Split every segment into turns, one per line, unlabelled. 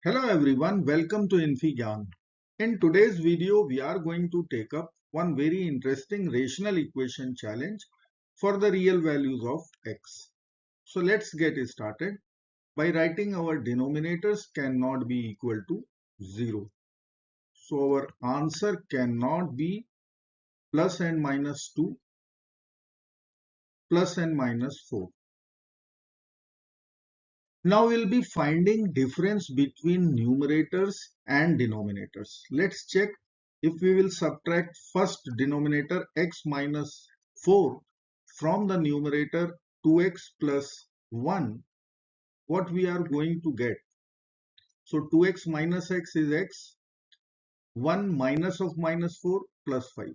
Hello everyone, welcome to InfyGyan. In today's video, we are going to take up one very interesting rational equation challenge for the real values of x. So let's get started by writing our denominators cannot be equal to 0. So our answer cannot be plus and minus 2 plus and minus 4. Now we'll be finding difference between numerators and denominators. Let's check if we will subtract first denominator x minus 4 from the numerator 2x plus 1, what we are going to get. So 2x minus x is x, 1 minus of minus 4 plus 5.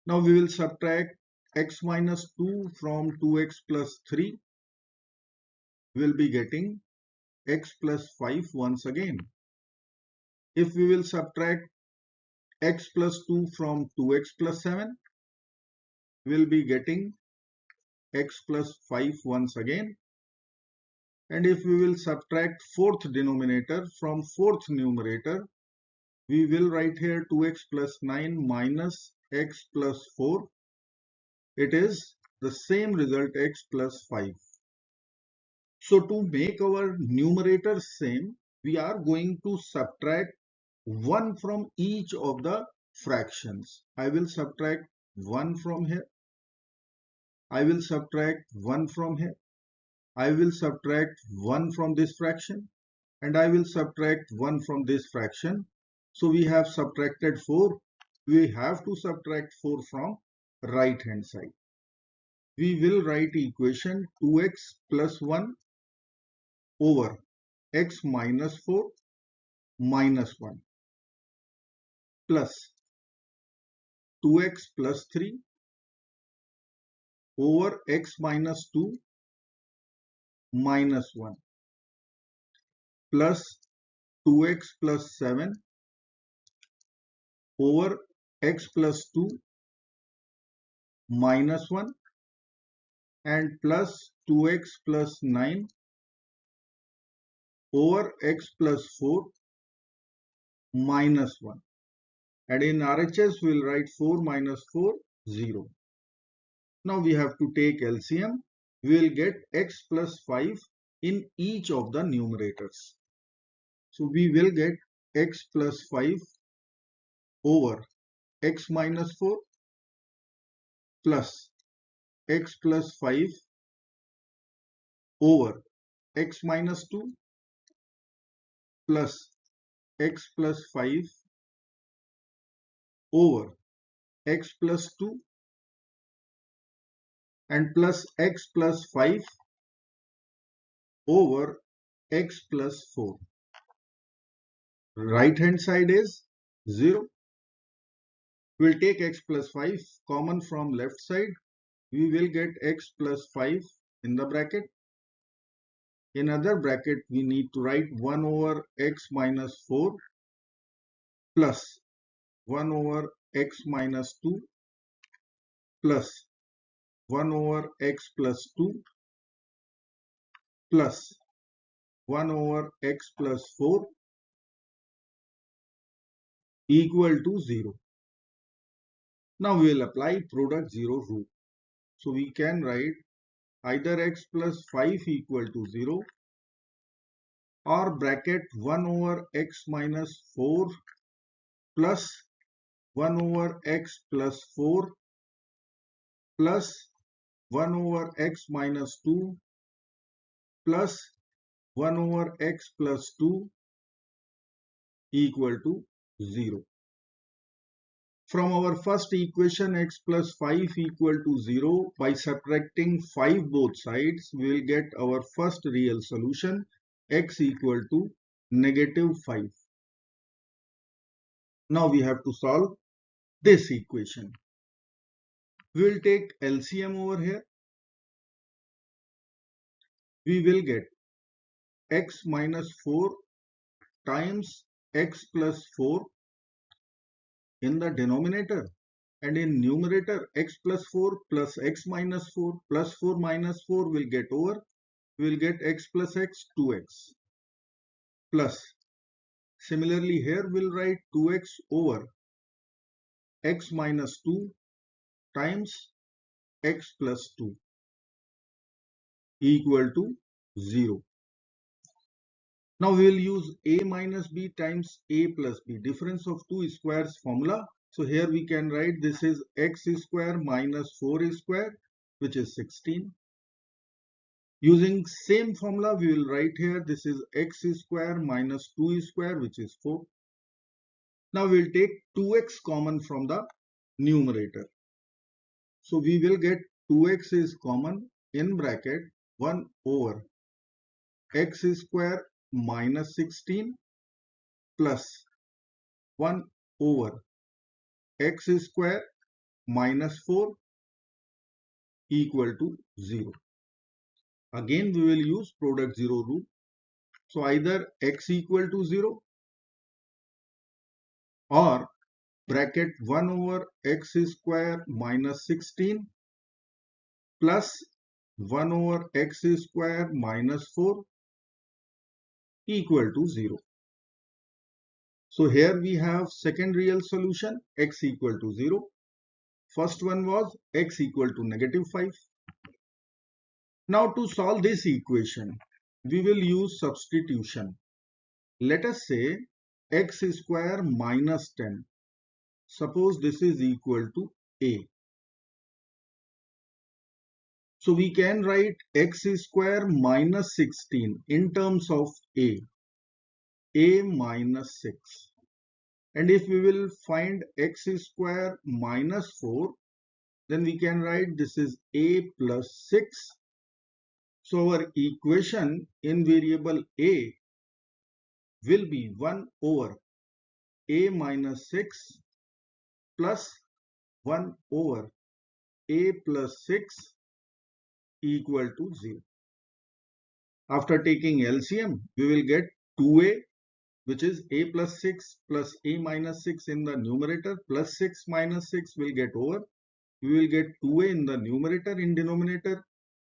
Now we will subtract x minus 2 from 2x plus 3. We will be getting x plus 5 once again. If we will subtract x plus 2 from 2x plus 7, we will be getting x plus 5 once again. And if we will subtract fourth denominator from fourth numerator, we will write here 2x plus 9 minus x plus 4. It is the same result, x plus 5. So to make our numerator same, we are going to subtract 1 from each of the fractions. I will subtract 1 from here. I will subtract 1 from here. I will subtract 1 from this fraction. And I will subtract 1 from this fraction. So we have subtracted 4. We have to subtract 4 from right hand side. We will write equation 2x plus 1 over x minus 4 minus 1 plus 2x plus 3 over x minus 2 minus 1 plus 2x plus 7 over x plus 2 minus 1 and plus 2x plus 9 over x plus 4 minus 1. And in RHS we will write 4 minus 4, 0. Now we have to take LCM. We will get x plus 5 in each of the numerators. So we will get x plus 5 over x minus 4 plus x plus 5 over x minus 2 plus x plus 5 over x plus 2 and plus x plus 5 over x plus 4. Right hand side is 0. We will take x plus 5 common from left side. We will get x plus 5 in the bracket. In other bracket, we need to write 1 over x minus 4 plus 1 over x minus 2 plus 1 over x plus 2 plus 1 over x plus 4 equal to 0. Now we will apply product 0 rule. So we can write either x plus 5 equal to 0 or bracket 1 over x minus 4 plus 1 over x plus 4 plus 1 over x minus 2 plus 1 over x plus 2 equal to 0. From our first equation x plus 5 equal to 0, by subtracting 5 both sides, we will get our first real solution, x equal to negative 5. Now we have to solve this equation. We will take LCM over here. We will get x minus 4 times x plus 4 in the denominator, and in numerator x plus 4 plus x minus 4 plus 4 minus 4 will get over. We will get x plus x, 2x. plus. Similarly, here we'll write 2x over x minus 2 times x plus 2 equal to 0. Now we will use a minus b times a plus b, difference of two squares formula. So here we can write this is x square minus 4 square, which is 16. Using same formula, we will write here this is x square minus 2 square, which is 4. Now we will take 2x common from the numerator. So we will get 2x is common in bracket 1 over x square minus 16 plus 1 over x square minus 4 equal to 0. Again we will use product 0 rule. So either x equal to 0 or bracket 1 over x square minus 16 plus 1 over x square minus 4 equal to 0. So here we have second real solution, x equal to 0. First one was x equal to negative 5. Now to solve this equation, we will use substitution. Let us say x square minus 10. Suppose this is equal to a. So we can write x square minus 16 in terms of a minus 6. And if we will find x square minus 4, then we can write this is a plus 6. So our equation in variable a will be 1 over a minus 6 plus 1 over a plus 6 equal to 0. After taking LCM, we will get 2a, which is a plus 6 plus a minus 6 in the numerator, plus 6 minus 6 will get over. We will get 2a in the numerator. In denominator,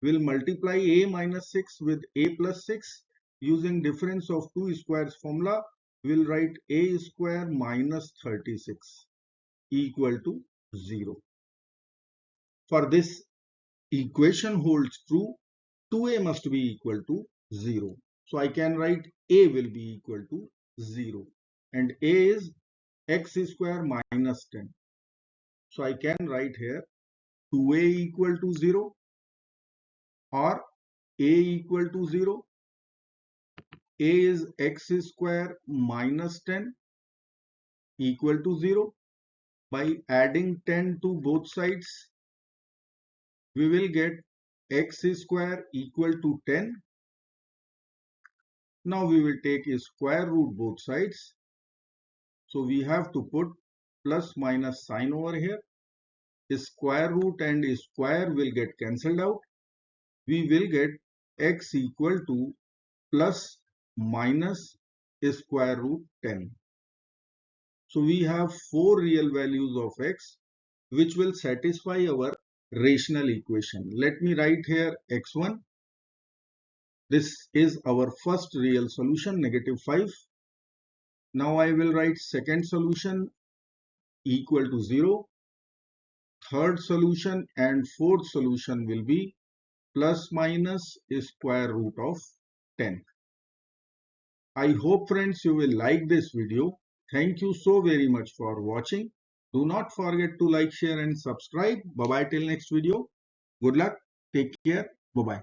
we will multiply a minus 6 with a plus 6. Using difference of two squares formula, we will write a square minus 36 equal to 0. For this equation holds true, 2a must be equal to 0. So I can write a will be equal to 0. And a is x square minus 10. So I can write here 2a equal to 0 or a equal to 0. A is x square minus 10 equal to 0. By adding 10 to both sides, we will get x square equal to 10. Now we will take a square root both sides. So we have to put plus minus sign over here. A square root and a square will get cancelled out. We will get x equal to plus minus a square root 10. So we have four real values of x which will satisfy our rational equation. Let me write here x1. This is our first real solution, negative 5. Now I will write second solution equal to 0. Third solution and fourth solution will be plus minus a square root of 10. I hope friends you will like this video. Thank you so very much for watching. Do not forget to like, share and subscribe. Bye bye till next video. Good luck. Take care. Bye bye.